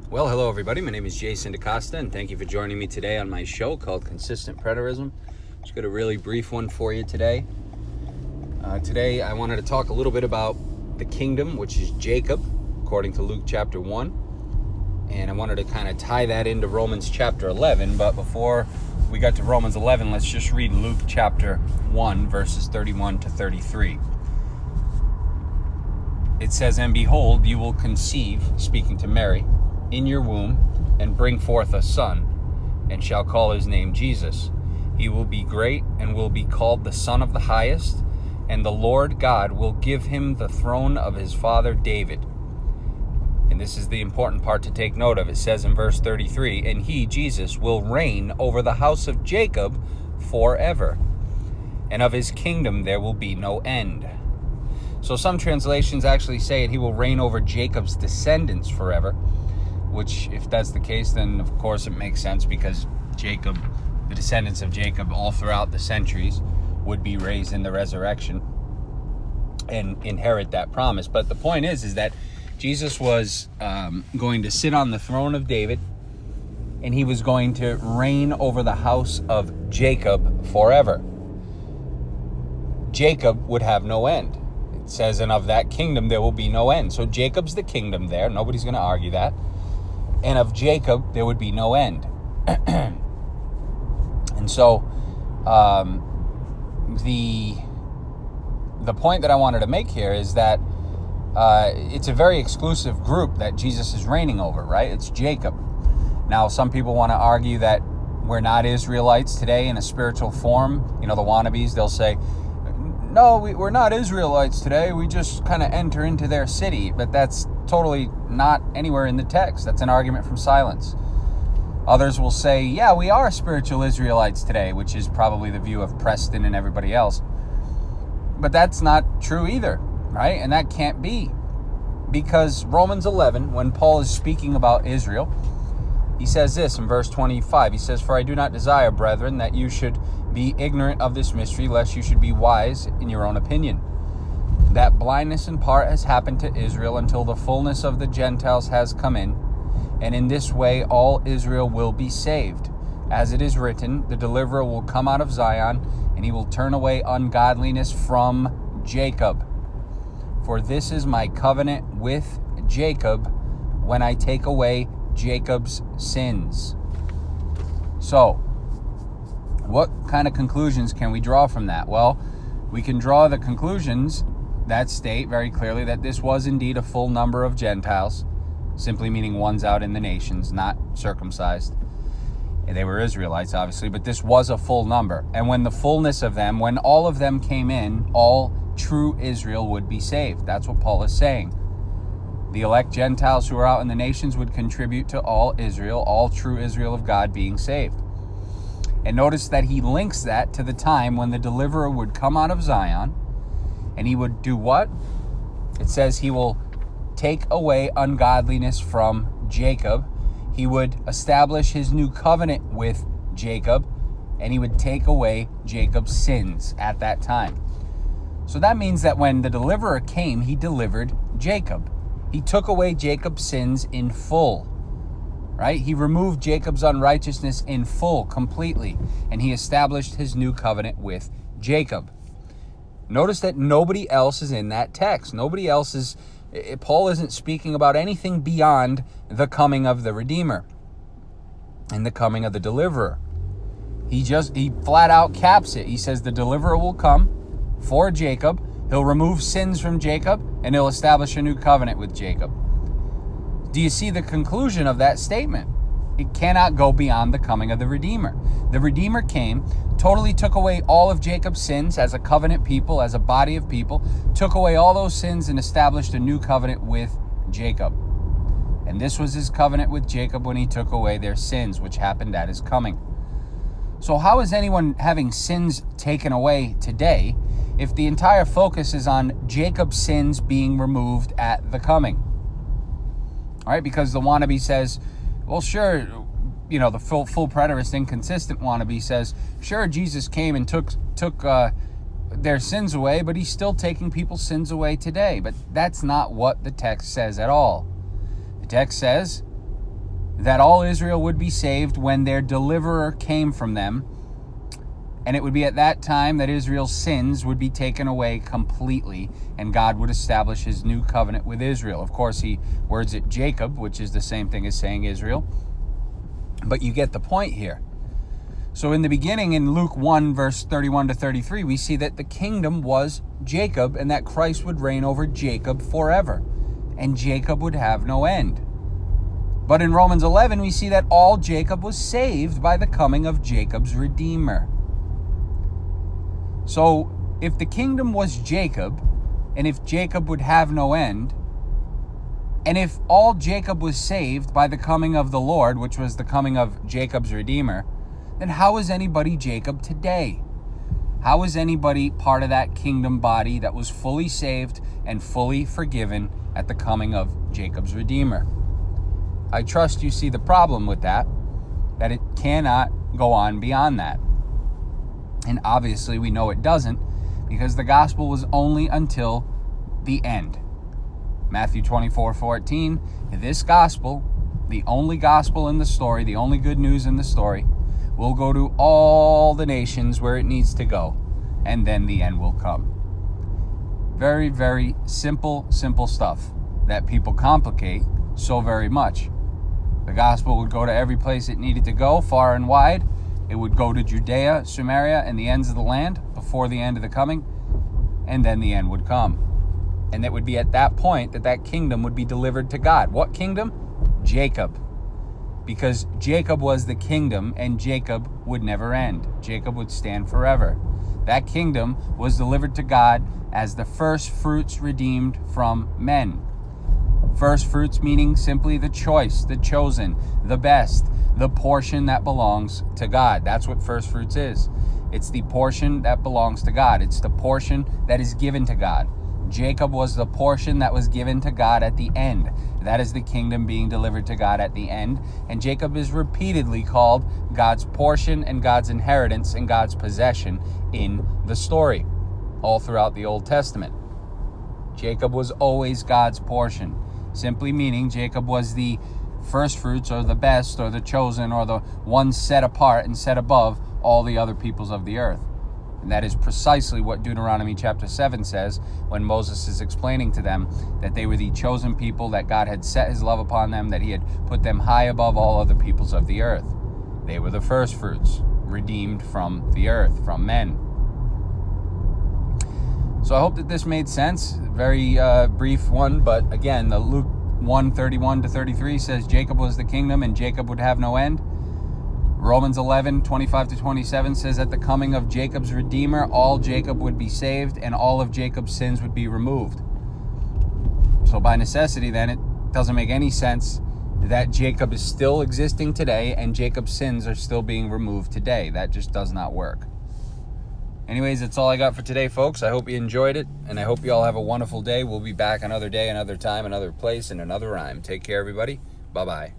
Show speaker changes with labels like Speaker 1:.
Speaker 1: Well, hello everybody. My name is Jason DeCosta, and thank you for joining me today on my show called Consistent Preterism. Just got a really brief one for you today. Today I wanted to talk a little bit about the kingdom, which is Jacob, according to Luke chapter 1. And I wanted to kind of tie that into Romans chapter 11. But before we got to Romans 11, let's just read Luke chapter 1, verses 31 to 33. It says, "And behold, you will conceive," speaking to Mary, "in your womb, and bring forth a son, and shall call his name Jesus. He will be great, and will be called the Son of the Highest, and the Lord God will give him the throne of his father David." And this is the important part to take note of. It says in verse 33, "And he, Jesus, will reign over the house of Jacob forever, and of his kingdom there will be no end." So some translations actually say it, he will reign over Jacob's descendants forever. Which, if that's the case, then of course it makes sense, because Jacob, the descendants of Jacob all throughout the centuries would be raised in the resurrection and inherit that promise. But the point is that Jesus was going to sit on the throne of David, and he was going to reign over the house of Jacob forever. Jacob would have no end. It says, "And of that kingdom there will be no end." So Jacob's the kingdom there. Nobody's going to argue that. And of Jacob, there would be no end. And so, the point that I wanted to make here is that it's a very exclusive group that Jesus is reigning over, right? It's Jacob. Now, some people want to argue that we're not Israelites today in a spiritual form. You know, the wannabes, they'll say, "No, we're not Israelites today. We just kind of enter into their city." But that's totally not anywhere in the text. That's an argument from silence. Others will say, "Yeah, we are spiritual Israelites today," which is probably the view of Preston and everybody else. But that's not true either, right? And that can't be. Because Romans 11, when Paul is speaking about Israel, he says this in verse 25. He says, "For I do not desire, brethren, that you should be ignorant of this mystery, lest you should be wise in your own opinion. That blindness in part has happened to Israel until the fullness of the Gentiles has come in, and in this way all Israel will be saved. As it is written, the deliverer will come out of Zion, and he will turn away ungodliness from Jacob. For this is my covenant with Jacob when I take away Jacob's sins." So, what kind of conclusions can we draw from that? Well, we can draw the conclusions that state very clearly that this was indeed a full number of Gentiles, simply meaning ones out in the nations, not circumcised. And they were Israelites, obviously, but this was a full number. And when the fullness of them, when all of them came in, all true Israel would be saved. That's what Paul is saying. The elect Gentiles who are out in the nations would contribute to all Israel, all true Israel of God being saved. And notice that he links that to the time when the deliverer would come out of Zion, and he would do what? It says he will take away ungodliness from Jacob. He would establish his new covenant with Jacob, and he would take away Jacob's sins at that time. So that means that when the deliverer came, he delivered Jacob. He took away Jacob's sins in full, right? He removed Jacob's unrighteousness in full, completely, and he established his new covenant with Jacob. Notice that nobody else is in that text. Nobody else is, Paul isn't speaking about anything beyond the coming of the Redeemer and the coming of the deliverer. He flat out caps it. He says the deliverer will come for Jacob. He'll remove sins from Jacob, and he'll establish a new covenant with Jacob. Do you see the conclusion of that statement? It cannot go beyond the coming of the Redeemer. The Redeemer came, totally took away all of Jacob's sins as a covenant people, as a body of people, took away all those sins and established a new covenant with Jacob. And this was his covenant with Jacob when he took away their sins, which happened at his coming. So how is anyone having sins taken away today if the entire focus is on Jacob's sins being removed at the coming? All right, because the wannabe says, well, sure, you know, the full preterist, inconsistent wannabe says, sure, Jesus came and took their sins away, but he's still taking people's sins away today. But that's not what the text says at all. The text says that all Israel would be saved when their deliverer came from them. And it would be at that time that Israel's sins would be taken away completely, and God would establish his new covenant with Israel. Of course, he words it Jacob, which is the same thing as saying Israel. But you get the point here. So in the beginning, in Luke 1, verse 31 to 33, we see that the kingdom was Jacob, and that Christ would reign over Jacob forever, and Jacob would have no end. But in Romans 11, we see that all Jacob was saved by the coming of Jacob's Redeemer. So if the kingdom was Jacob, and if Jacob would have no end, and if all Jacob was saved by the coming of the Lord, which was the coming of Jacob's Redeemer, then how is anybody Jacob today? How is anybody part of that kingdom body that was fully saved and fully forgiven at the coming of Jacob's Redeemer? I trust you see the problem with that it cannot go on beyond that. And obviously we know it doesn't, because the gospel was only until the end. Matthew 24:14, this gospel, the only gospel in the story, the only good news in the story, will go to all the nations where it needs to go, and then the end will come. Very, very simple stuff that people complicate so very much. The gospel would go to every place it needed to go, far and wide. It would go to Judea, Samaria, and the ends of the land before the end of the coming, and then the end would come. And it would be at that point that that kingdom would be delivered to God. What kingdom? Jacob. Because Jacob was the kingdom, and Jacob would never end. Jacob would stand forever. That kingdom was delivered to God as the first fruits redeemed from men. First fruits meaning simply the choice, the chosen, the best, the portion that belongs to God. That's what first fruits is. It's the portion that belongs to God. It's the portion that is given to God. Jacob was the portion that was given to God at the end. That is the kingdom being delivered to God at the end. And Jacob is repeatedly called God's portion and God's inheritance and God's possession in the story, all throughout the Old Testament. Jacob was always God's portion, simply meaning Jacob was the first fruits, or the best, or the chosen, or the one set apart and set above all the other peoples of the earth. And that is precisely what Deuteronomy chapter 7 says when Moses is explaining to them that they were the chosen people, that God had set his love upon them, that he had put them high above all other peoples of the earth. They were the first fruits, redeemed from the earth, from men. So I hope that this made sense. Very brief one, but again, the Luke 1:31 to 33 says Jacob was the kingdom and Jacob would have no end. Romans 11:25 to 27 says at the coming of Jacob's Redeemer, all Jacob would be saved and all of Jacob's sins would be removed. So by necessity then, it doesn't make any sense that Jacob is still existing today and Jacob's sins are still being removed today. That just does not work. Anyways, that's all I got for today, folks. I hope you enjoyed it, and I hope you all have a wonderful day. We'll be back another day, another time, another place, and another rhyme. Take care, everybody. Bye-bye.